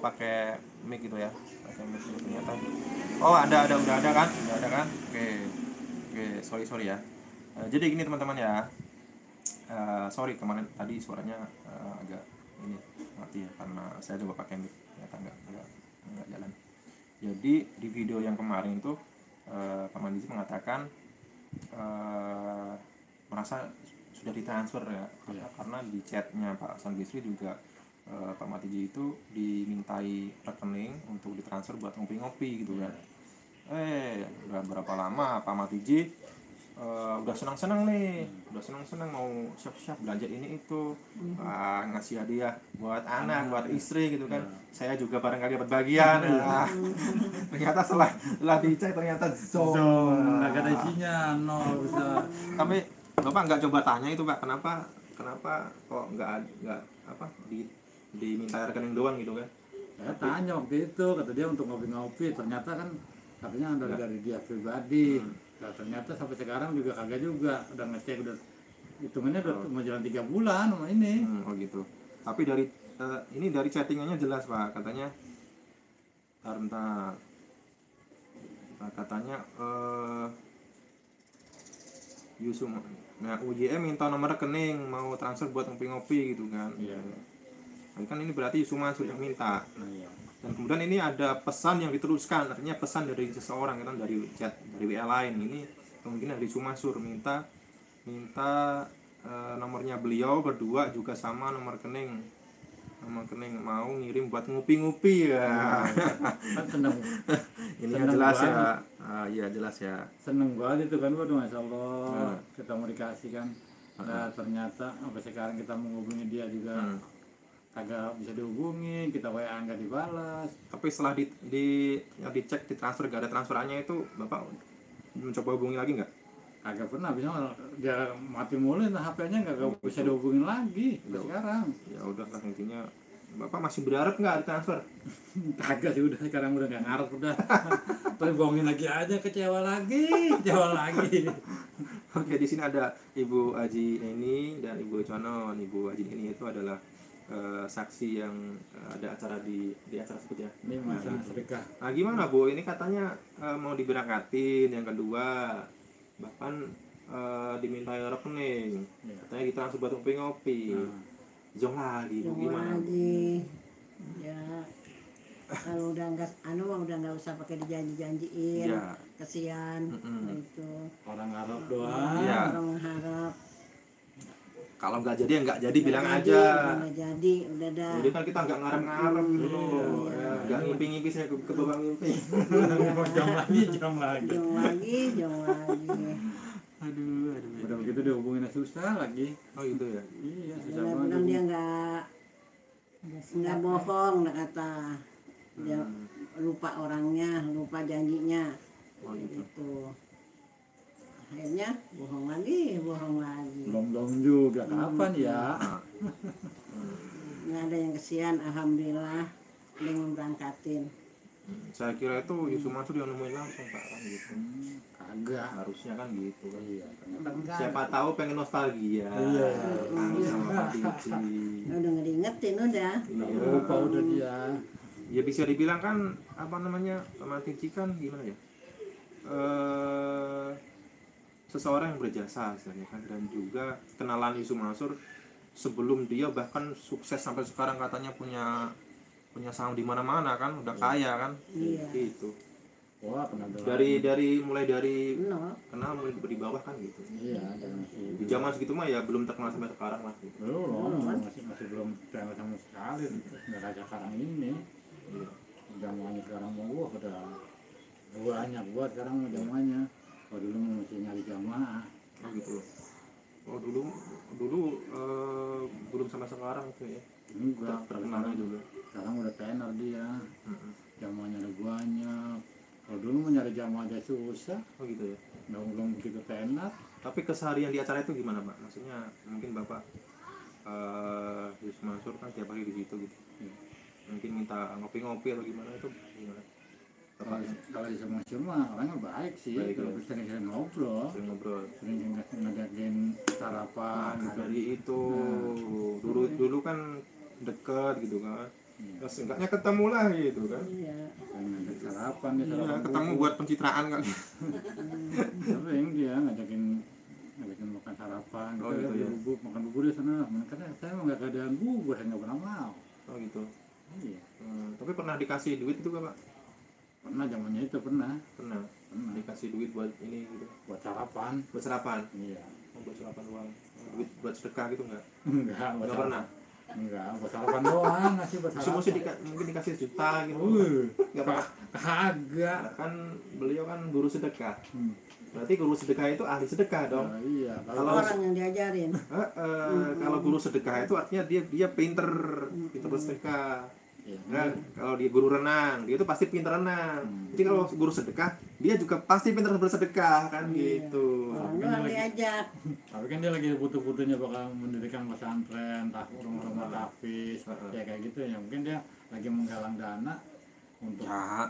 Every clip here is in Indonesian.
pakai mic gitu ya, pakai mic gitu ternyata. Oh ada udah ada kan, oke, sorry ya. Jadi gini teman-teman ya, sorry kemarin tadi suaranya agak ini mati ya, karena saya coba pakai mic ternyata nggak jalan. Jadi di video yang kemarin tuh Pak Mandisi mengatakan merasa sudah ditransfer ya, karena di chatnya Pak Hasan Bisri juga Pak Matiji itu dimintai rekening untuk ditransfer buat ngopi-ngopi gitu kan. Udah berapa lama Pak Matiji udah senang-senang nih, udah senang-senang mau siap-siap belanja ini itu, ngasih hadiah buat anak, buat istri gitu kan. Saya juga barangkali dapat bagian. Ternyata setelah dicek ternyata zone, nggak ada isinya, nol bisa. Tapi Bapak nggak coba tanya itu Pak, kenapa kok nggak apa diminta rekening doang gitu kan? Saya tanya waktu itu, kata dia untuk ngopi-ngopi, ternyata kan katanya dari dia pribadi. Nah, ternyata sampai sekarang juga kagak juga, udah ngecek, udah hitungannya udah mau jalan 3 bulan sama ini. Oh gitu. Tapi dari ini dari chattingannya jelas Pak, katanya Yusuf, nah UJM minta nomor rekening mau transfer buat ngopi-ngopi gitu kan. Iya. Kan ini berarti Yusuf Mansur yang minta. Iya. Dan kemudian ini ada pesan yang diteruskan, artinya pesan dari seseorang kan, dari chat, dari WA lain. Ini kemungkinan dari Sumasur minta nomornya beliau berdua juga sama nomor rekening mau ngirim buat ngopi-ngopi ya. Kan seneng. Ini seneng jelas banget. ya. Iya jelas ya. Seneng banget itu kan, waduh Masya Allah, kita mau dikasih kan. Nah ternyata sampai sekarang kita menghubungi dia juga agak bisa dihubungi, kita WA nggak dibalas. Tapi setelah dicek, ditransfer, gak ada transferannya itu, Bapak mencoba hubungi lagi nggak? Agak pernah, bisa dia mati mulu, nah HP-nya nggak bisa dihubungin lagi sekarang. Ya udah lah, intinya Bapak masih berharap nggak ditransfer? Kagak sih, udah sekarang udah nggak ngarep udah. Terus bohongin lagi aja, kecewa lagi. Oke, di sini ada Ibu Haji Neni dan Ibu Conon. Ibu Haji Neni itu adalah saksi yang ada acara di acara tersebut ya. Ini masalah sedekah. Nah gimana Bu? Ini katanya mau diberangkatin, yang kedua bahkan dimintai rekening, katanya ditransfer buat ngopi-ngopi. Jong lagi Bu, gimana? Ya kalau udah nggak usah pakai dijanji-janjiin. Ya. Kasihan itu. Orang Arab doang. Ya. Orang harap. Kalau nggak jadi ya nggak jadi, bilang aja. Nggak jadi, udah dah. Jadi kan kita nggak ngarep-ngarep gitu loh. Nggak ngimpi-ngimpi, saya ke bawah ngimpi. Jom lagi. Aduh. Udah begitu dihubungin susah lagi. Oh gitu ya. Iya, susah Mudah-mudahan banget. dia nggak bohong, nggak kata. Dia lupa orangnya, lupa janjinya. Oh gitu. Itu. Akhirnya bohong lagi. Belum juga kapan ya? Nggak ada yang kesian, alhamdulillah ada yang memberangkatin. Saya kira itu Yusuf Mansur yang nemuin langsung Pak, kan gitu. Kagak. Harusnya kan gitu kan. Iya, ternyata Siapa tahu pengen nostalgia. Iya. Sama Pak Tiji. Udah nggak diingetin udah. Iya. lupa udah dia. Ya bisa dibilang kan apa namanya, Pak Tiji kan gimana ya? Seseorang yang berjasa istilahnya kan, dan juga kenalan Yusuf Mansur sebelum dia bahkan sukses sampai sekarang, katanya punya saham di mana-mana kan, udah kaya kan. Iya. Gitu. Wah, pernah Mulai dari Nol. kenal mulai di bawah kan gitu. Iya, Di zaman segitu mah ya belum terkenal sampai sekarang lah gitu. belum, masih belum terkenal sama sekali. Nggak kayak sekarang ini. Iya. Jamuannya sekarang mau udah banyak buat sekarang jamuannya. Kalau dulu masih nyari jamaah. Oh gitu. Oh dulu belum sama sekarang tuh ya. Enggak, Terkenalnya dulu. sekarang udah tenar dia. Jamaahnya ada banyak. Kalau dulu mau nyari jamaah aja susah. Oh gitu ya. Belum begitu tenar. Tapi keseharian di acara itu gimana Pak? Maksudnya mungkin Bapak Yusuf Mansur kan tiap hari di situ gitu. Mungkin minta ngopi-ngopi atau gimana, itu gimana? Kalau di semua mah orangnya baik sih. Baik, Kalau ya. sering ngobrol, Sering ngobrol. sering ngajakin sarapan. Nah, dari itu dulu kan deket gitu kan. Ya, seenggaknya ketemu lah gitu kan. Iya. ngajak sarapan dia Iya, sarapan ketemu bubur. buat pencitraan kali. Sering dia ngajakin makan sarapan Oh, kita gitu beli ya. bubur, makan bubur di sana, karena saya emang nggak keadaan bubur, saya nggak pernah mau. Oh gitu. Iya, Tapi pernah dikasih duit itu gak, Pak? pernah zamannya itu pernah Pernah. Dikasih duit buat ini gitu. buat sarapan. Buat sarapan. Iya. Buat sarapan uang. Duit buat sedekah gitu enggak? Enggak, buat Enggak sarapan. pernah. Enggak, buat sarapan doang, ngasih buat Mungkin sarapan. mungkin dikasih sejuta gitu. Enggak pernah. Kagak. Nah, kan beliau kan guru sedekah. Hmm. Berarti guru sedekah itu ahli sedekah dong. Nah, iya, Kalau- Orang yang diajarin. Kalau guru sedekah itu artinya dia pinter bersedekah. iya, Nah, kalau dia guru renang, dia itu pasti pinter renang. Hmm. Jadi kalau guru sedekah, dia juga pasti pinter bersedekah kan Iya. gitu. Orang doang diajak. tapi kan dia lagi butuh-butuhnya bakal mendirikan pesantren, rumah-rumah tahfiz, Heeh. ya kayak gitu ya. Mungkin dia lagi menggalang dana untuk Ya,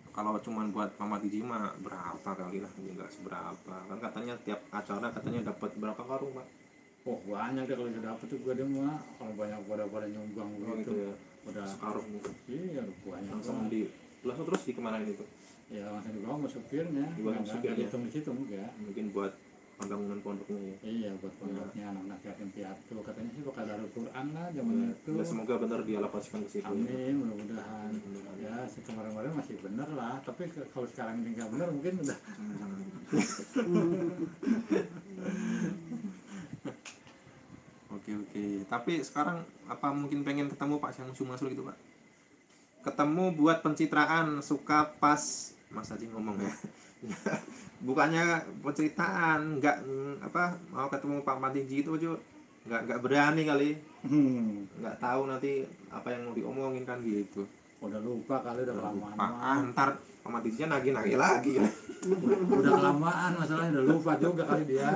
kalau cuman buat Mama Tiji mah berapa kali lah, ya nggak seberapa. Kan katanya tiap acara katanya dapat berapa karung, Pak? oh banyak deh kalau udah dapet tuh gue mah kalau banyak pada nyumbang Oh gitu. gitu ya. Udah Sekarung gitu. iya banyak Langsung banget. langsung terus dikemanain itu? Ya langsung dibawa sama supirnya. Dibawa sama Nggak supirnya. dihitung di situ enggak. Mungkin buat pembangunan pondoknya ya. Iya buat pondoknya anak-anak yatim piatu katanya sih bakal ada Al-Quran lah zaman itu. Ya, semoga benar dia lapaskan ke situ. Amin mudah-mudahan. Ya kemarin-kemarin masih bener lah. Tapi kalau sekarang ini nggak bener mungkin udah. Oke. Tapi sekarang apa mungkin pengen ketemu Pak Syamsu Mansur gitu, Pak? Ketemu buat pencitraan, suka pas Mas Haji ngomong ya. Bukannya penceritaan, nggak apa mau ketemu Pak Matiji itu aja nggak berani kali, nggak tahu nanti apa yang mau diomongin kan gitu. Udah lupa kali udah kelamaan. Ntar Pak Matijinya nagih lagi. Udah kelamaan masalahnya udah lupa juga kali dia.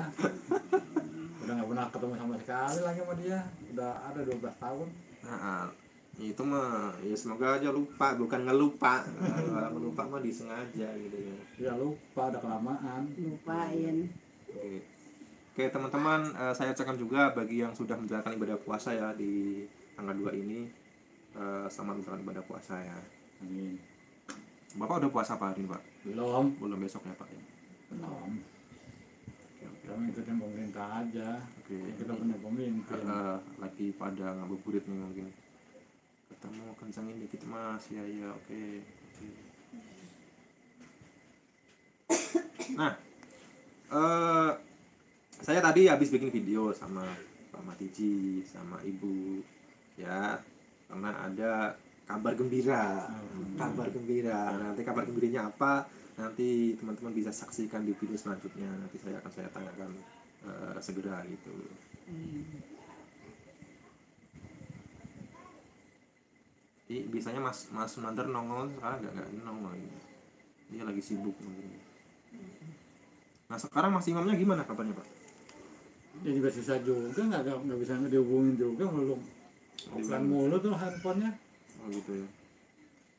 Udah nggak pernah ketemu sama sekali lagi sama dia. Udah ada 12 tahun. Nah, itu mah ya semoga aja lupa, bukan ngelupa. Kalau ngelupa mah disengaja gitu ya. Ya lupa udah kelamaan. Lupain. Oke teman-teman, saya ucapkan juga bagi yang sudah menjalankan ibadah puasa ya di tanggal 2 ini, selamat menjalankan ibadah puasa ya. Amin. Bapak udah puasa apa hari ini, Pak? Belum Besok ya, Pak ya. belum. Oke. Kami ikutin pemerintah aja. Oke. Kita punya pemimpin. Lagi pada ngabuburit nih mungkin. Ketemu kencengin dikit Mas, ya oke. Nah, saya tadi habis bikin video sama Pak Matiji sama Ibu ya, karena ada kabar gembira. Nanti kabar gembiranya apa? Nanti teman-teman bisa saksikan di video selanjutnya. Nanti saya tanyakan segera gitu. Jadi biasanya Mas Sunander nongol, sekarang nggak nongol ini. Dia lagi sibuk mungkin. Nah sekarang Mas Imamnya gimana kabarnya, Pak? Ya juga susah juga nggak bisa dihubungin juga belum. Offline mulu tuh handphonenya. Oh gitu ya.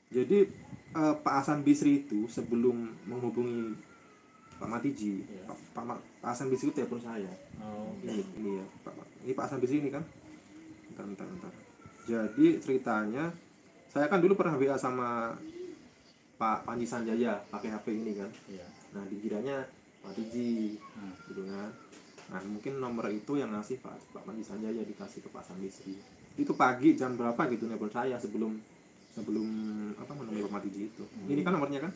Jadi Pak Hasan Bisri itu sebelum menghubungi Pak Matiji, Iya. Pak Hasan Bisri itu telepon saya. Oh, Ini ya, ini Pak Hasan Bisri ini kan. Bentar. Jadi ceritanya, saya kan dulu pernah WA sama Pak Panji Sanjaya pakai HP ini kan. iya. Nah dikiranya Matiji, Nah, gitu kan. Nah mungkin nomor itu yang ngasih Pak Panji Sanjaya dikasih ke Pak Hasan Bisri. Itu pagi jam berapa gitu nelpon saya sebelum apa menemui Pak Matiji itu. Ini kan nomornya kan?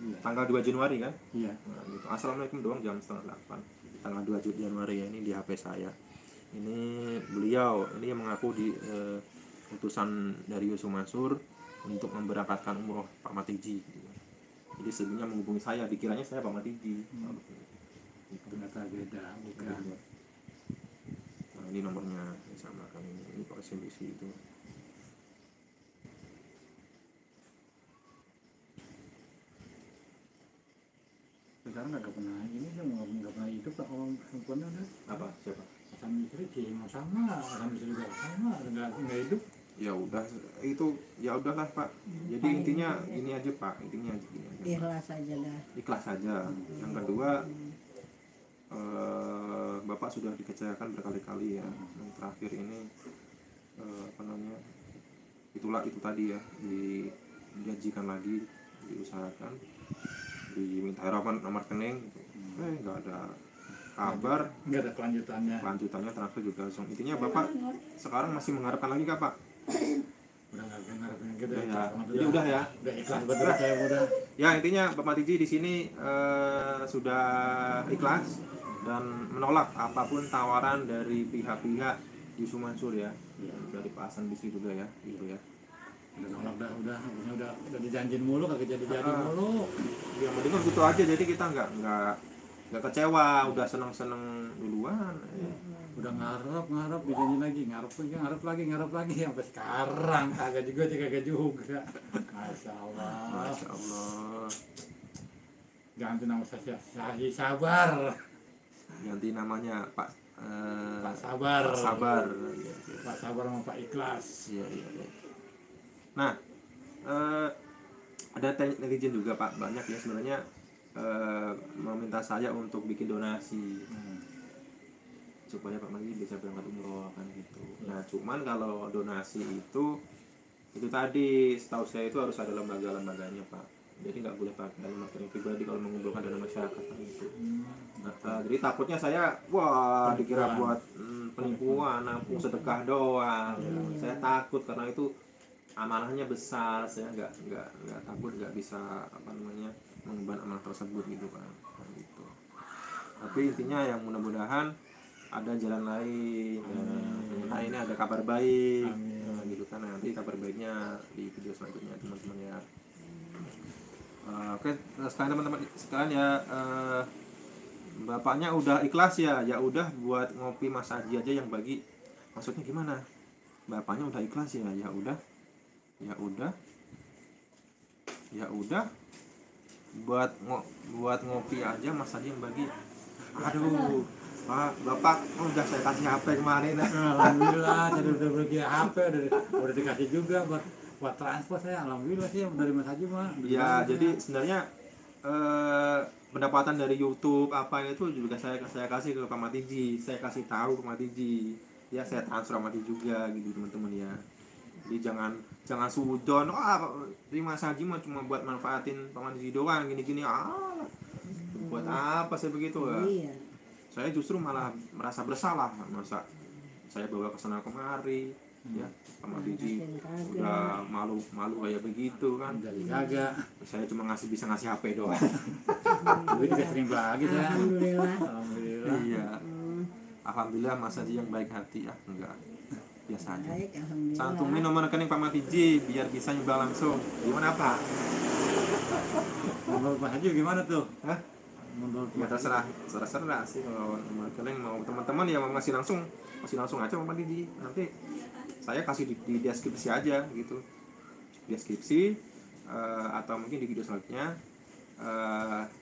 iya. Tanggal 2 Januari kan? Iya. Nah, gitu. Assalamualaikum doang jam 7:30. Tanggal 2 Januari ya, ini di HP saya. Ini beliau ini yang mengaku di utusan dari Yusuf Mansur untuk memberangkatkan umroh Pak Matiji. Gitu. Jadi sebelumnya menghubungi saya, dikiranya saya Pak Matiji. Ternyata beda, bukan. Nah, ini nomornya sama kan ini Pak SMBC itu. Sekarang nggak pernah ini dia nggak pernah hidup tak orang handphonenya udah. Apa? Siapa? Sama istri sih sama, sama istri juga sama, nggak hidup. Ya udah itu ya udahlah Pak. Jadi intinya ini aja Pak, intinya aja gini aja. Pak. Ikhlas aja dah. Ikhlas saja. Yang kedua Bapak sudah dikecewakan berkali-kali ya. Yang terakhir ini apa namanya itulah itu tadi ya, dijanjikan lagi, diusahakan, diminta nomor rekening, nggak ada kabar, nggak ada kelanjutannya. transfer juga langsung. Intinya Bapak sekarang masih mengharapkan lagi kah Pak? Udah nggak ngarepin gitu Ya, jadi udah ya. udah ikhlas betul saya udah. Ya intinya Bapak Tiji di sini sudah ikhlas dan menolak apapun tawaran dari pihak-pihak Yusuf Mansur ya, dari Pak Hasan Bisri juga ya, gitu ya. Udah nolak udah dijanjin mulu kagak jadi mulu. Ya mendingan gitu aja, jadi kita nggak kecewa, udah seneng duluan. Udah ngarep dijanji lagi, ngarep lagi sampai sekarang kagak juga. Masya Allah. Ganti nama saya Sabar. Ganti namanya Pak Sabar. Pak Sabar. Pak Sabar sama Pak Ikhlas. Iya. Nah, ada netizen juga Pak, banyak ya sebenarnya meminta saya untuk bikin donasi supaya Pak Mandi bisa berangkat umroh kan gitu. Nah, cuman kalau donasi itu tadi setahu saya itu harus ada lembaga-lembaganya Pak. Jadi nggak boleh pakai nomor rekening pribadi kalau mengumpulkan dana masyarakat kan gitu. Nah, jadi takutnya saya dikira buat penipuan, nampung sedekah doang. Saya takut karena itu amanahnya besar. Saya nggak takut nggak bisa mengemban amanah tersebut gitu Pak. Gitu. Tapi intinya yang mudah-mudahan ada jalan lain. Nah, ini ada kabar baik. Gitu kan, nanti kabar baiknya di video selanjutnya teman-teman ya. Oke, sekarang teman-teman sekalian ya, bapaknya udah ikhlas ya udah buat ngopi Mas Haji aja yang bagi. Maksudnya gimana? Bapaknya udah ikhlas ya udah buat ngopi aja Mas Haji yang bagi. Aduh Pak, Bapak udah saya kasih HP kemarin. Alhamdulillah, saya udah beli HP, udah dikasih juga buat transport saya. Alhamdulillah sih dari Mas Haji mah. Ya, jadi sebenarnya pendapatan dari YouTube apa itu juga saya kasih ke Pak Matiji, saya kasih tahu ke Matiji. Ya, saya transfer Pak Matiji juga gitu teman-teman ya. Jadi jangan sudon. Dari Mas Haji mah cuma buat manfaatin Pak Matiji doang gini-gini. Buat apa saya begitu ya? Iya. Saya justru malah merasa bersalah, masa saya bawa ke sana kemari ya sama Biji udah malu kayak begitu kan. Jadi kagak, saya cuma bisa ngasih HP doang. Tapi dikasih lagi saya. Alhamdulillah. Iya. Alhamdulillah Mas Haji yang baik hati ya, enggak biasa aja. Cantumin nomor rekening Pak Matiji biar bisa nyumbang langsung. Gimana Pak? Menurut Pak Haji gimana tuh? Hah? Ya terserah sih, kalau kalian mau teman-teman ya mau ngasih langsung aja sama Didi, nanti saya kasih di deskripsi aja gitu, deskripsi atau mungkin di video selanjutnya.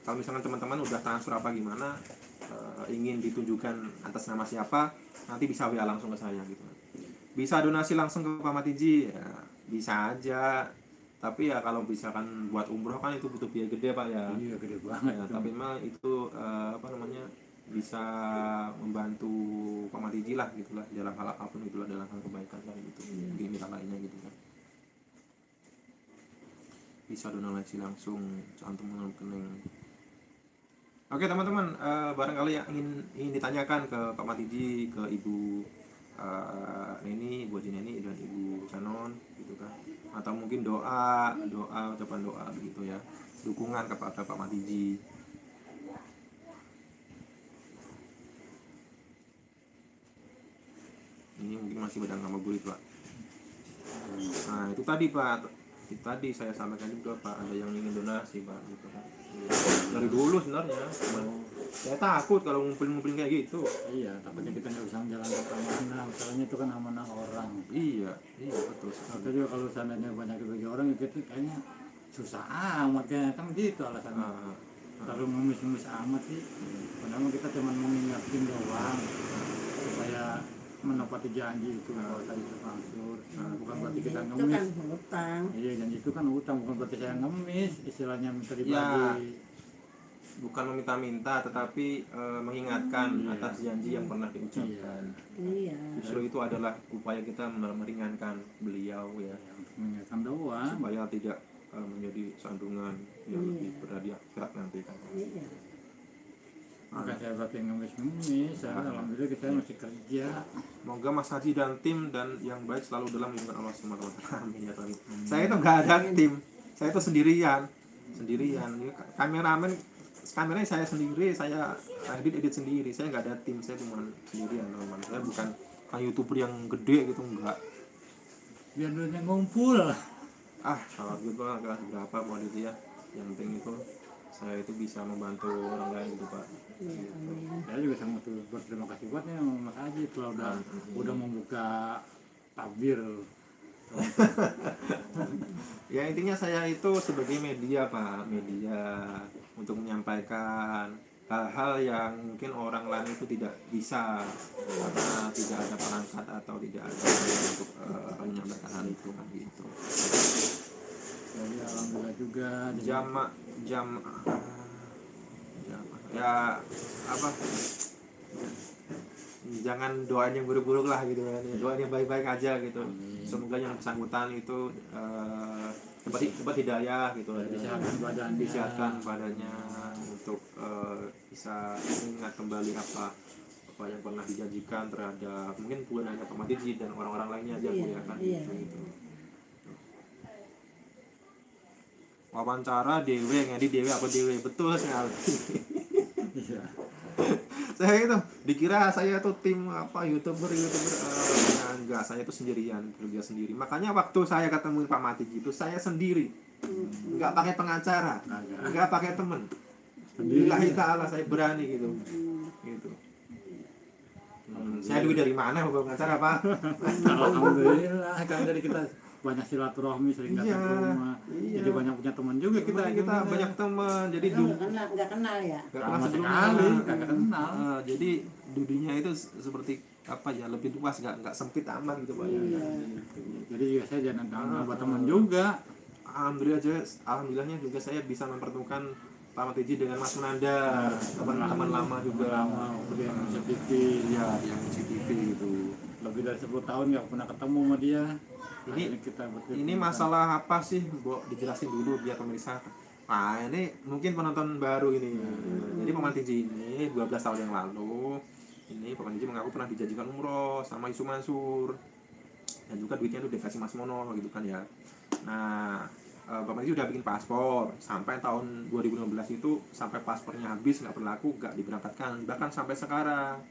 Kalau misalkan teman-teman udah transfer apa gimana, ingin ditunjukkan atas nama siapa, nanti bisa WA langsung ke saya gitu. Bisa donasi langsung ke Pak Matiji ya, bisa aja. Tapi ya kalau misalkan buat umroh kan itu butuh biaya gede Pak ya. Iya gede banget. Ya, tapi memang itu bisa membantu Pak Matiji lah gitulah dalam hal apapun itulah, dalam hal kebaikan lah gitu. Mungkin lainnya gitu kan. Bisa donasi langsung cantum rekening. Oke teman-teman, barangkali yang ingin ditanyakan ke Pak Matiji, ke Ibu Neni, Bu Haji Neni dan Ibu Canon gitu kan, atau mungkin ucapan doa begitu ya, dukungan kepada Pak Matiji. Ini mungkin masih badang ngabuburit Pak. Nah itu tadi Pak, tadi saya sampaikan juga Pak, ada yang ingin donasi Pak gitu kan. Dari dulu sebenarnya saya takut kalau ngumpulin kayak gitu. Iya, takutnya kita nggak bisa menjalankan amanah, misalnya itu kan amanah orang. Iya betul. Tapi juga kalau seandainya banyak dibagi orang itu kayaknya susah amat ya, kan gitu alasannya. Kalau ngemis amat sih, padahal kita cuma mengingatkan doang supaya menepati janji itu kalau tadi termaksud. Bukan berarti kita ngemis. Itu kan hutang. Iya, janji itu kan hutang, bukan berarti saya ngemis, istilahnya minta dibagi. Ya, bukan meminta-minta, tetapi mengingatkan atas janji yang pernah diucapkan. Iya. Justru itu adalah upaya kita meringankan beliau ya. mengingatkan doang. supaya tidak menjadi sandungan yang lebih berat di akhirat nanti kan. Iya. Maka saya berarti ngemis-ngemis, alhamdulillah kita masih kerja. Semoga Mas Haji dan tim dan yang baik selalu dalam lindungan Allah Subhanahu wa taala. Amin ya Rabbi. Saya itu nggak ada tim. Saya itu sendirian. Ini kameramen, kameranya saya sendiri, saya edit sendiri. Saya nggak ada tim, saya cuma sendirian teman. Saya bukan kayak YouTuber yang gede gitu, enggak. Biar duitnya ngumpul. Kalau gitu nggak berapa buat itu ya. Yang penting itu saya itu bisa membantu orang lain gitu Pak. Iya, amin. Saya juga sangat berterima kasih buatnya Mas Haji kalau udah membuka tabir. Ya intinya saya itu sebagai media Pak, media untuk menyampaikan hal-hal yang mungkin orang lain itu tidak bisa karena tidak ada perangkat atau tidak ada untuk menyampaikan hal itu kan gitu. Jadi alhamdulillah juga. Jam ya apa, jangan doain yang buruk-buruk lah gitu kan, doain yang baik-baik aja gitu. Semoga yang bersangkutan itu dapat hidayah gitu, disihatkan badannya untuk bisa mengingat kembali apa yang pernah dijanjikan terhadap mungkin bukan hanya Pak Matiji dan orang-orang lainnya aja ya kan gitu. Wawancara Dewe, ngedi Dewe apa Dewe, betul sekali. Iya. Saya itu dikira saya tuh tim apa youtuber enggak, saya itu sendirian, kerja sendiri. Makanya waktu saya ketemu Pak Matiji itu saya sendiri, nggak pakai pengacara, nggak pakai temen. Lillahi ta'ala saya berani gitu. Saya duit dari mana mau pengacara Pak? Alhamdulillah kan dari kita banyak silaturahmi, sering datang ke rumah. Jadi banyak punya teman juga kita banyak teman. Jadi nggak kenal ya. sama sekali kagak kenal. Jadi dudunya itu seperti apa ya, lebih luas, nggak sempit aman gitu Pak. Jadi juga saya jangan nambah teman juga. Alhamdulillahnya juga saya bisa mempertemukan Pak Matiji dengan Mas Menanda, teman-teman lama juga. Kemudian CTV, ya yang CTV gitu. Lebih dari 10 tahun nggak pernah ketemu sama dia. Ini masalah apa sih, Bo? Dijelasin dulu biar pemirsa. Nah, ini mungkin penonton baru ini. Jadi Pak Matiji ini 12 tahun yang lalu, ini Pak Matiji mengaku pernah dijanjikan umroh sama Yusuf Mansur. Dan juga duitnya itu dikasih Mas Mono gitu kan ya. Nah, Pak Matiji udah bikin paspor sampai tahun 2015 itu, sampai paspornya habis nggak berlaku, nggak diberangkatkan. Bahkan sampai sekarang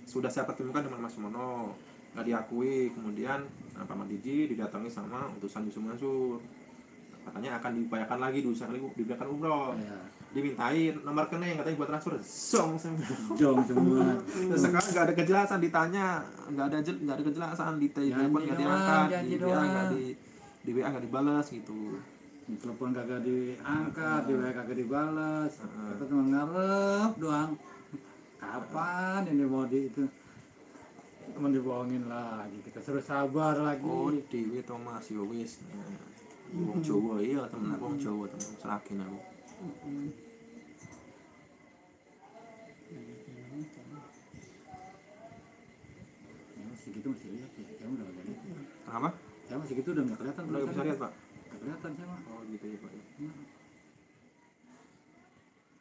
sudah saya pertemukan dengan Mas Mono, nggak diakui. Kemudian Pak Matiji didatangi sama utusan Yusuf Mansur, katanya akan diupayakan lagi diberikan umroh. Dimintain nomor rekening katanya buat transfer, jong semua. Terus sekarang nggak ada kejelasan, ditanya nggak ada kejelasan, di telepon nggak diangkat, di WA nggak dibalas gitu. Di telepon kagak diangkat, di WA kagak dibalas. Kita cuma ngarep doang. Kapan ini mau itu? Teman dibohongin lagi, kita suruh sabar lagi. Dewi Thomas yo wis. Wong Jawa iya, temen aku wong Jawa, temen Seragen aku. Segitu masih lihat ya, kamu udah nggak lihat. Apa? Ya masih gitu udah nggak kelihatan. Udah bisa lihat Pak? Nggak kelihatan sama. Oh gitu ya Pak.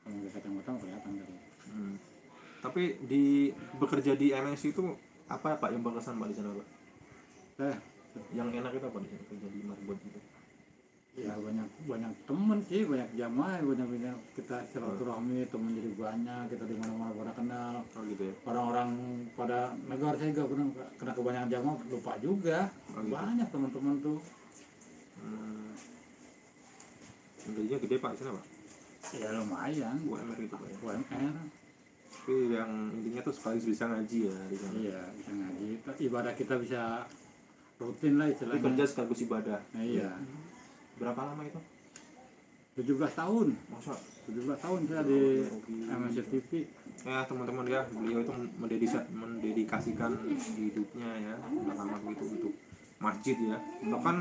Kalau nggak kacamata kelihatan tadi. Tapi di bekerja di MNC itu apa Pak yang berkesan Pak di sana Pak? Yang enak itu apa di sana, kerja di Marbot gitu? Ya banyak temen sih, banyak jamaah, banyak kita silaturahmi, temen jadi banyak, kita di mana-mana pada kenal. Oh gitu ya. Orang-orang pada negara saya juga pernah kena kebanyakan jamaah lupa juga. Gitu. Banyak teman-teman tuh. Gajinya gede Pak di sana Pak? Ya lumayan. UMR itu Pak ya. UMR. Tapi yang intinya tuh sekali bisa ngaji ya di sana. Iya bisa ngaji. Ibadah kita bisa rutin lah Tapi istilahnya. kerja sekaligus ibadah. Nah, iya. Berapa lama itu? 17 tahun. Masa? 17 tahun saya di MNC TV. Ya teman-teman ya, beliau itu mendedikasikan hidupnya ya lama begitu untuk masjid ya. Bahkan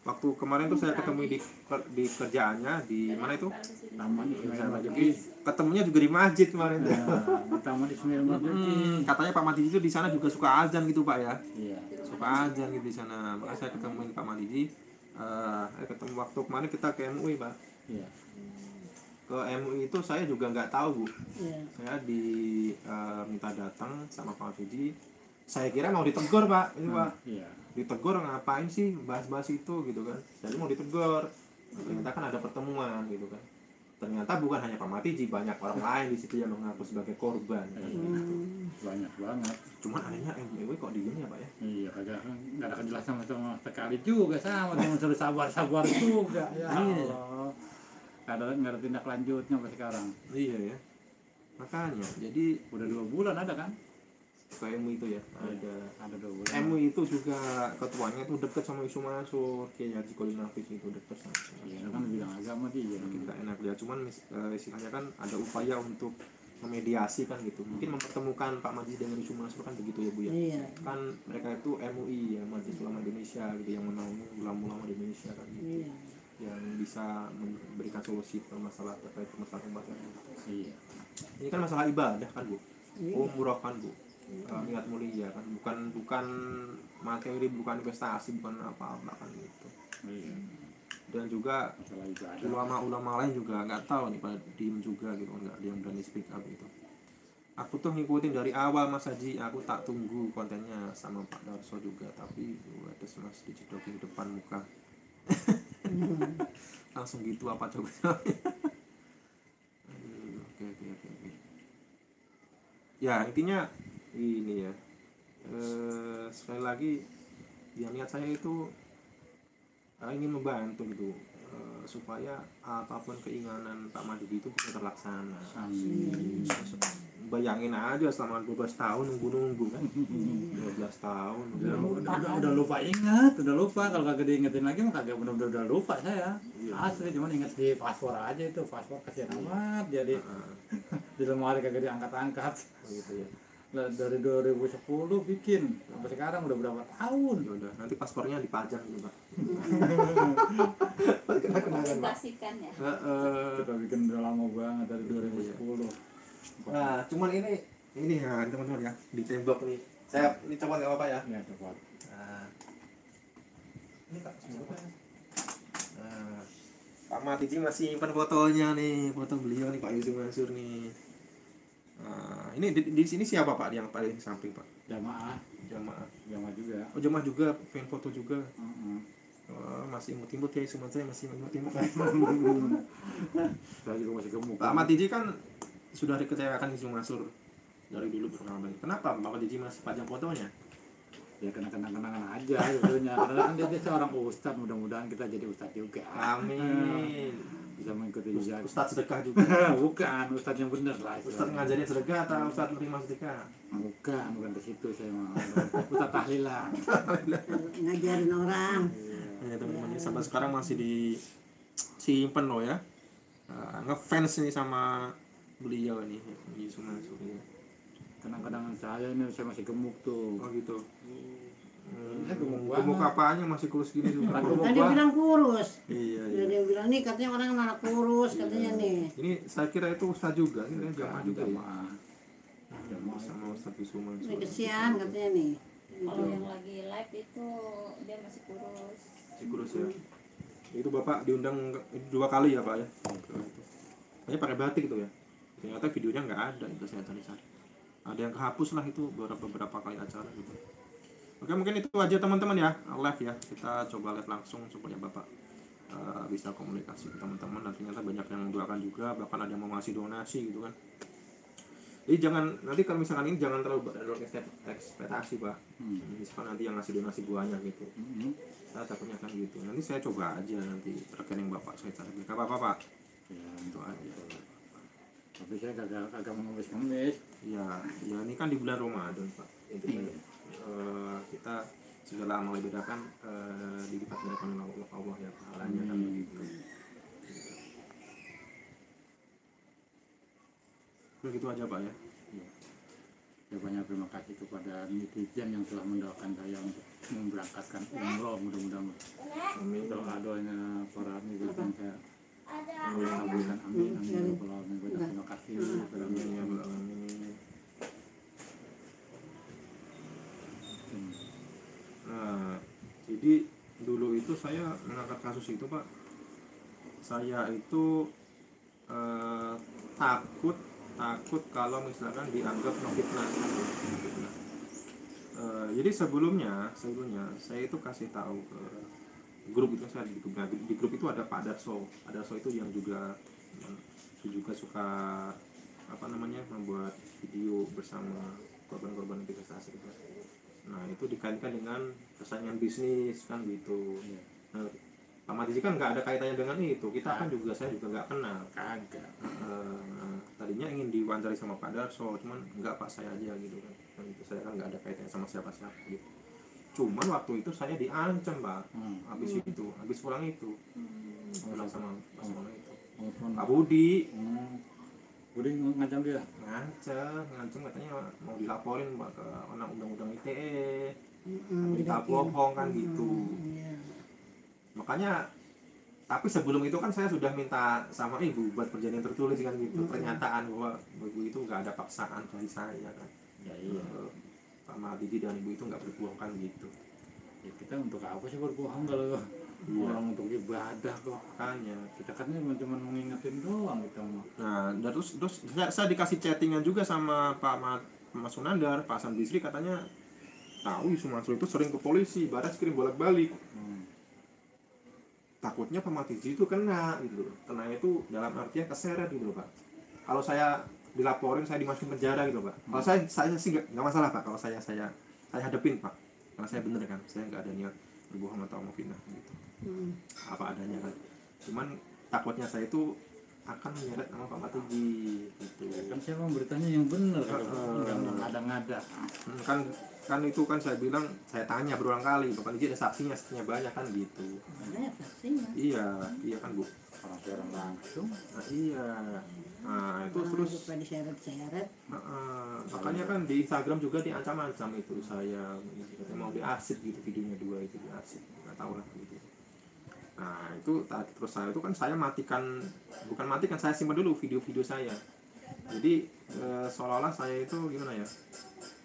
waktu kemarin tuh saya ketemu di kerjaannya di mana itu, Taman Ismail Marzuki. jadi ketemunya juga di masjid kemarin tuh. Nah, Taman Ismail Marzuki. Katanya Pak Madiji itu di sana juga suka azan gitu Pak ya, Iya. suka azan gitu di sana. Makanya saya ketemuin Pak Madiji, ketemu waktu kemarin kita ke MUI Pak. Iya. Ke MUI itu saya juga nggak tahu Bu. Iya. Saya minta datang sama Pak Madiji. Saya kira mau ditegur Pak, ini Pak. Iya. Ditegur ngapain sih bahas-bahas itu gitu kan. Jadi mau ditegur. Ternyata kan ada pertemuan gitu kan. Ternyata bukan hanya Pak Madiji, banyak orang lain di situ yang mengaku sebagai korban. Banyak banget. Cuman adanya MUI kok diem ya Pak ya? Iya, kagak nggak ada kejelasan sama sekali juga sama cuma suruh sabar juga ya Allah. Nggak ada tindak lanjutnya sampai sekarang. Iya ya. Makanya jadi Udah 2 bulan ada kan? ke MUI itu ya Ada 2 bulan. MUI itu juga ketuanya itu deket sama Isu Mansur, Kiai Haji Kolil Nafis itu deket sama. Iya kan bidang agama dia. Kita enak ya, cuman istilahnya kan ada upaya untuk memediasi kan gitu, mungkin mempertemukan Pak Madiji dengan Isu Mansur kan begitu ya Bu ya. Iya. Kan mereka itu MUI ya, Majelis Ulama Indonesia gitu, yang menaungi ulama-ulama di Indonesia kan gitu. Iya. Yang bisa memberikan solusi masalah terkait permasalahan umat kan gitu. Iya. Ini kan masalah ibadah kan Bu, Iya. umroh kan Bu, niat mulia kan, bukan materi, bukan investasi, bukan apa-apa kan gitu. Iya. Dan juga Masalah ibadah. ulama-ulama lain juga nggak tahu nih, pada diem juga gitu, nggak ada yang berani speak up gitu. Aku tuh ngikutin dari awal Mas Haji, aku tak tunggu kontennya sama Pak Darso juga, tapi ada Mas dicedokin di depan muka. Langsung gitu apa coba. Aduh, oke. Ya intinya ini ya, sekali lagi yang niat saya itu ingin membantu gitu, supaya apapun keinginan Pak Madiji itu bisa terlaksana. Amin. Bayangin aja selama 12 tahun nunggu kan, 12 tahun Udah lupa ingat, udah lupa. Kalau kagak diingetin lagi mah kagak bener-bener udah lupa saya. Asli cuman inget di paspor aja itu, paspor kasihan amat jadi di lemari kagak diangkat-angkat. gitu ya. Lah dari 2010 bikin sampai sekarang udah berapa tahun? Ya udah, nanti paspornya dipajang gitu Pak. Presentasikan ya. Kita bikin udah lama banget dari 2010. Nah, cuman ini ya teman-teman ya, di tembok nih. Saya ini coba nggak apa-apa ya. Ya cepat. Nah, ini Kak, semoga. Nah, Pak Madiji masih nyimpan fotonya nih, foto beliau nih Pak Isu Mansur nih. Nah, ini di sini siapa Pak yang paling samping Pak? Jamaah Jamaah juga. Oh, jamaah juga, fan foto juga. Heeh. Masih imut-imut ya, Isu Mansur masih imut-imut. Saya juga masih gemuk. Pak Madiji kan sudah dikecewakan Isu Mansur dari dulu berkali. Kenapa Pak Madiji masih pajang fotonya? Ya kenang-kenangan aja sebetulnya. Karena kan dia seorang ustadz, mudah-mudahan kita jadi ustadz juga. Amin. Bisa mengikuti jejak. Ustadz sedekah juga. Bukan, ustadz yang bener lah. Ustadz ngajarin sedekah atau Ustadz menerima sedekah? Bukan ke situ saya mau. Ustadz tahlilan. Ngajarin orang. Ya teman-teman, ini sampai sekarang masih disimpan loh ya. Ngefans nih sama beliau nih, Isu Mansur ini. Kadang-kadang saya masih gemuk tuh. Oh gitu. Saya gemuk Gemuk banget. apanya masih kurus gini juga. Gemuk Tadi bilang kurus. Iya. Dia bilang nih katanya orang malah kurus katanya nih. Ini saya kira itu Ustadz juga, ini jamaah juga ya. Jamaah. Sama Ustadz Isu Mansur. Ini kesian katanya nih. Kalau yang lagi live itu dia masih kurus. Si kurus ya. Itu Bapak diundang 2 kali ya Pak ya. Kayaknya pakai batik itu ya. Ternyata videonya nggak ada, itu saya cari-cari. Ada yang kehapus lah itu beberapa kali acara gitu. Oke, mungkin itu aja teman-teman ya, live ya. Kita coba live langsung supaya Bapak bisa komunikasi ke teman-teman, dan ternyata banyak yang mendoakan juga, bahkan ada yang mau ngasih donasi gitu kan. Jadi jangan, nanti kalau misalkan ini jangan terlalu ekspektasi Pak. Misalkan nanti yang ngasih donasi banyak gitu. Saya takutnya kan gitu. Nanti saya coba aja nanti rekening Bapak saya cari. Gak apa-apa Pak. Ya, Itu aja. tapi saya kagak mengemis-ngemis. Ya ini kan di bulan Ramadan Pak. Intinya kita segala amal ibadah kan dilipat gandakan oleh Allah ya pahalanya kan begitu. Begitu aja Pak ya. Ya banyak terima kasih kepada netizen yang telah mendoakan saya untuk memberangkatkan umroh, mudah-mudahan doa-doanya para netizen saya kabulkan, amin amin ya rabbal alamin. Banyak terima kasih kepada netizen. Nah, jadi dulu itu saya mengangkat kasus itu Pak, saya itu takut kalau misalkan dianggap fitnah. Jadi sebelumnya saya itu kasih tahu ke grup itu, saya di grup itu ada Pak Darso itu yang juga suka membuat video bersama korban-korban investasi gitu. Nah itu dikaitkan dengan persaingan bisnis kan gitu. Nah, Pak Matizi kan nggak ada kaitannya dengan itu, kita kan juga, saya juga nggak kenal. Kagak. Tadinya ingin diwawancari sama Pak Darso, cuman nggak Pak, saya aja gitu kan. Saya kan nggak ada kaitannya sama siapa-siapa gitu. Cuman waktu itu saya diancam Pak, habis pulang itu, pulang sama Mas Mono itu, Pak Budi. Budi ngancam dia? Ngancam katanya mau dilaporin Pak ke undang-undang ITE, kita bohong kan gitu. Makanya, tapi sebelum itu kan saya sudah minta sama ibu buat perjanjian tertulis kan gitu, pernyataan bahwa ibu itu nggak ada paksaan dari saya kan. Ya iya. Pak Matizi dan ibu itu nggak berbohong kan gitu. Ya kita untuk apa sih berbohong kalau orang untuk ibadah kok. Makanya Kita kan cuma mengingetin doang kita mah. nah, dan terus saya dikasih chattingan juga sama Mas Sunandar, Pak Hasan Bisri, katanya tahu Yusuf Mansur itu sering ke polisi, Baras kirim bolak-balik. Takutnya Pak Matizi itu kena gitu loh. Kenanya itu dalam artian keseret gitu loh Pak. Kalau saya dilaporin, saya dimasukin penjara gitu Pak. Kalau saya sih nggak masalah Pak. Kalau saya hadepin Pak. Karena saya bener kan, saya nggak ada niat berbohong atau mau fitnah gitu. Apa adanya kan. Cuman takutnya saya itu akan menyeret nama Pak Matizi gitu. Kan saya mau beritanya yang benar, nggak ngada-ngada. Kan itu kan saya bilang, saya tanya berulang kali, Pak Matizi ada saksinya banyak kan gitu. Banyak saksinya. Iya kan Bu. Orang siaran langsung. Nah, iya. Nah itu terus diseret-seret. makanya kan di Instagram juga diancam-ancam itu saya, katanya mau diarsip gitu, videonya 2 itu diarsip, nggak tahu lah gitu. Nah itu terus saya itu kan saya bukan matikan, saya simpan dulu video-video saya. Jadi seolah-olah saya itu gimana ya?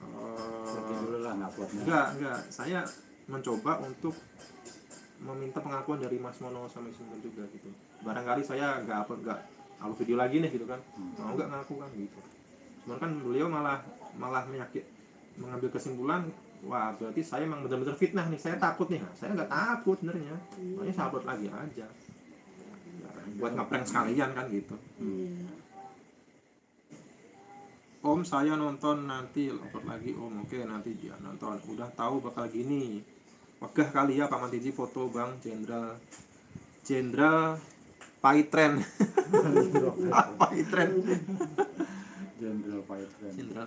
Dulu lah Enggak, saya mencoba untuk meminta pengakuan dari Mas Mono sama Ismail juga gitu. Barangkali saya nggak upload video lagi nih gitu kan, mau nggak ngaku kan gitu. Cuman kan beliau malah mengambil kesimpulan, wah berarti saya emang benar-benar fitnah nih, saya takut nih. Nah, saya nggak takut sebenarnya, makanya saya upload lagi aja, buat ngeprank sekalian kan gitu. Om saya nonton nanti upload lagi Om, oke nanti dia nonton, udah tahu bakal gini. Wegah kali ya Pak Matizi foto Bang Jenderal Paitren. Paitren. Jenderal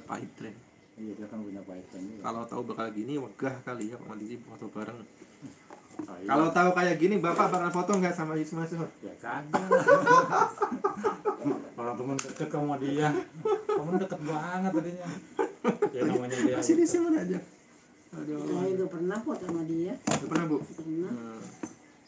Paitren. Iya dia kan punya Paitren. Kalau tahu bakal gini, wegah kali ya Pak Matizi foto bareng. Iya. Kalau tahu kayak gini, Bapak bakal foto nggak sama Yusuf Mansur? Ya kagak. Orang teman deket sama dia, teman deket banget tadinya. Ya namanya dia. Sini mana aja. Aduh. Saya juga pernah kok sama dia. Pernah Bu? Pernah.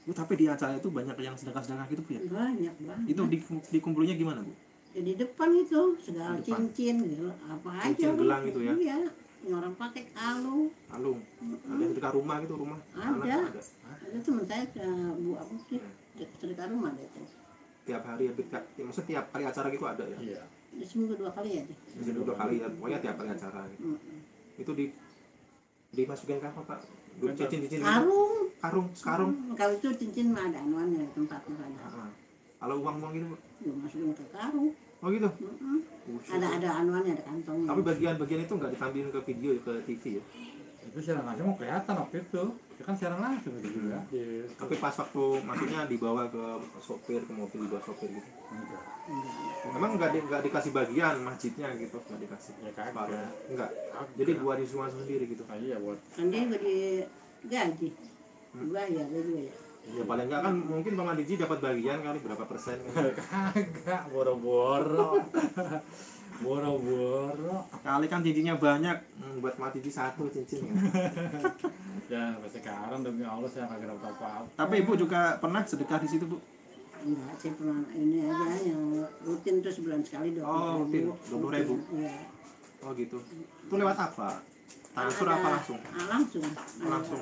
Tapi di acara itu banyak yang sedekah-sedekah gitu Bu ya? Banyak banget. Itu dikumpulnya gimana Bu? Ya, di depan itu segala Di depan. cincin, gitu, apa Cincin aja. gelang gitu ya? Iya. Orang pakai kalung. Kalung. Ada sedekah rumah gitu, rumah. Ada. Anak ada. Ada teman saya Bu apa sih? Sedekah rumah deh tuh. Tiap hari maksudnya tiap kali acara gitu ada ya? Iya. Ya, seminggu 2 kali aja. Seminggu 2 kali ya, pokoknya tiap kali acara gitu. Itu dimasukin ke apa Pak? Cincin-cincin sekarung. Kalau itu cincin mah ada anuannya tempatnya ada. Kalau uang gitu Bu? Ya, masukin ke karung. Oh gitu? Ada anuannya, ada kantongnya. Tapi bagian-bagian itu nggak ditampilin ke video, ke TV ya? Itu siaran langsung mau kelihatan waktu itu. Dia kan siaran langsung itu juga. Tapi pas waktu maksudnya dibawa ke sopir, ke mobil, dibawa sopir gitu. Enggak. Memang nggak dikasih bagian masjidnya gitu, nggak dikasih. Ya kagak. Enggak. Jadi buat Yusuf Mansur sendiri gitu. Iya buat. Kan dia juga digaji. Dibayar dia juga ya. Ya paling enggak kan mungkin Pak Matizi dapat bagian kali berapa persen kan. Kagak, boro-boro. Boro-boro. Kali kan cincinnya banyak, buat mati di satu cincin. Ya sampai sekarang demi Allah saya kagak dapat apa-apa. Tapi ibu juga pernah sedekah di situ bu? Enggak, saya pernah ini aja yang rutin tuh sebulan sekali 20.000. Oh, rutin, 20.000. Iya. Oh gitu. Itu lewat apa? Transfer apa langsung? Langsung. Langsung.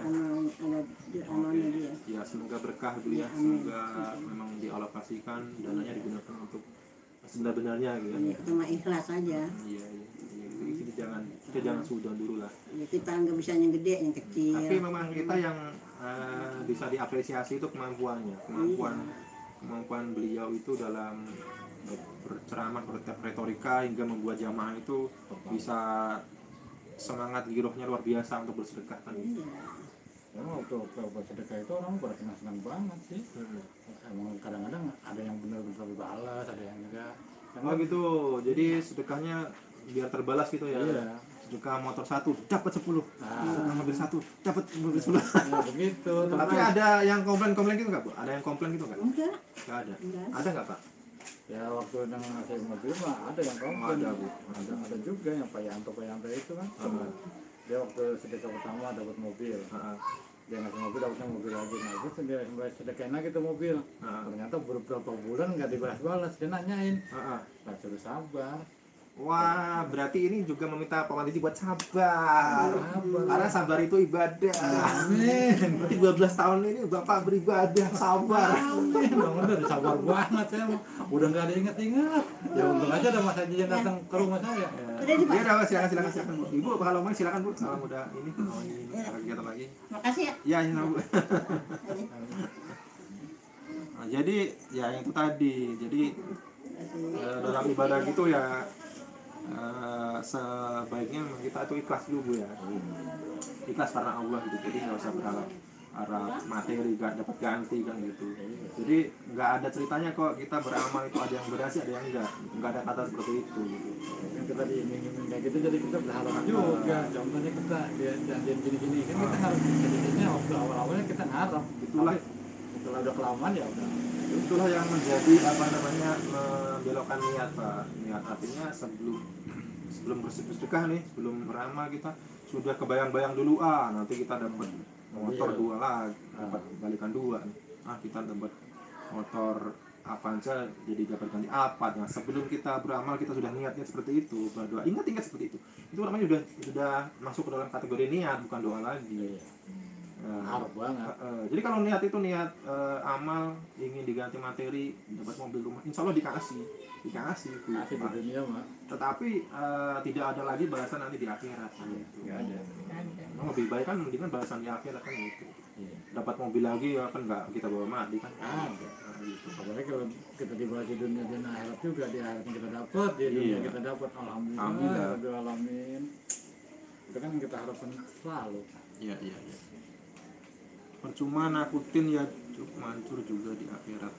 Anunya dia. Ya semoga berkah bu ya, Ya, amin. semoga memang dialokasikan dananya digunakan untuk sebenar-benarnya gitu. Iya, cuma ikhlas aja. Iya, iya. Itu jangan sudah dulu lah. Ya, kita nggak bisa yang gede, yang kecil. Tapi memang kita yang bisa diapresiasi itu kemampuannya, kemampuan beliau itu dalam berceramah, berretorika hingga membuat jamaah itu bisa semangat girohnya luar biasa untuk bersedekah kan. Iya. Emang waktu bersedekah itu orang pada senang banget sih. Emang kadang-kadang ada yang benar-benar dibalas, ada yang enggak. Oh gitu. Jadi sedekahnya biar terbalas gitu ya. Iya. Sedekah motor 1 dapat 10. Sedekah mobil 1 dapat mobil 10. Ya, begitu. Tapi ada yang komplain gitu nggak bu? Ada yang komplain gitu nggak? Enggak. Nggak ada. Enggak. Ada nggak pak? Ya waktu yang ngasih mobil mah ada yang komplain. Ada, Bu. Ada juga yang Pak Yanto itu kan. Dia waktu sedekah pertama dapat mobil. Dia ngasih mobil, dapatnya mobil lagi. Nah terus dia sedekahin lagi tuh mobil. Ternyata beberapa bulan nggak dibalas-balas. Dia nanyain. Nah suruh sabar. Wah, berarti ini juga meminta Pak Mantiji buat sabar. Karena sabar itu ibadah. Amin. Berarti 12 tahun ini Bapak beribadah sabar. Amin. Udah sabar banget saya. Udah nggak ada ingat-ingat. Ya untung aja ada Mas Haji yang datang ke rumah saya. Udah di Iya, udah silakan Bu. Ibu kalau mau silakan Bu. Kalau udah ini kegiatan lagi. Makasih ya. Ya, ini Bu. Nah, jadi ya itu tadi. Jadi dalam ibadah gitu ya sebaiknya kita itu ikhlas dulu Bu ya. Ikhlas karena Allah gitu. Jadi nggak usah berharap materi gak dapat ganti kan gitu. Jadi nggak ada ceritanya kok kita beramal itu ada yang berhasil ada yang nggak ada kata seperti itu gitu. Yang kita diiming-iming kayak gitu jadi kita berharap juga. Contohnya kita dia janjian gini-gini kan kita harus jadinya waktu awal-awalnya kita ngarep. Itulah Setelah udah kelamaan ya udah. itulah yang menjadi membelokkan niat Pak. Niat artinya sebelum bersedekah nih, sebelum beramal kita sudah kebayang-bayang dulu nanti kita dapat motor 2 lah, dapat balikan 2 nih. Kita dapat motor Avanza jadi dapat ganti Alphard. Nah, sebelum kita beramal kita sudah niatnya seperti itu, berdoa. Ingat seperti itu. Itu namanya sudah masuk ke dalam kategori niat, bukan doa lagi. Harap banget. Jadi kalau niat itu niat amal ingin diganti materi dapat mobil rumah, insya Allah dikasih Bu. Masih di dunia mah. Tetapi tidak ada lagi balasan nanti di akhirat gitu. Nggak ada. Nah, lebih baik kan mendingan balasan di akhirat kan gitu. Iya. Dapat mobil lagi ya kan nggak kita bawa mati kan. Ada. Gitu. Apalagi kalau kita dibalas di dunia dan akhirat juga di akhirat kita dapat di dunia Iya. kita dapat alhamdulillah. Alhamdulillah. Rabbil alamin. Itu kan kita harapkan selalu. Iya. Percuma nakutin ya mancur juga di akhirat.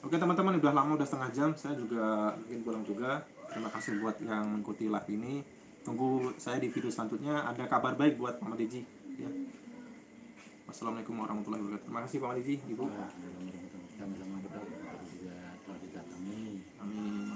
Oke teman-teman, udah setengah jam, saya juga mungkin pulang juga. Terima kasih buat yang mengikuti live ini. Tunggu saya di video selanjutnya. Ada kabar baik buat Pak Mantiji ya. Wassalamualaikum warahmatullahi wabarakatuh. Terima kasih Pak Mantiji, Ibu. Sama-sama kita juga telah didatangi. Amin.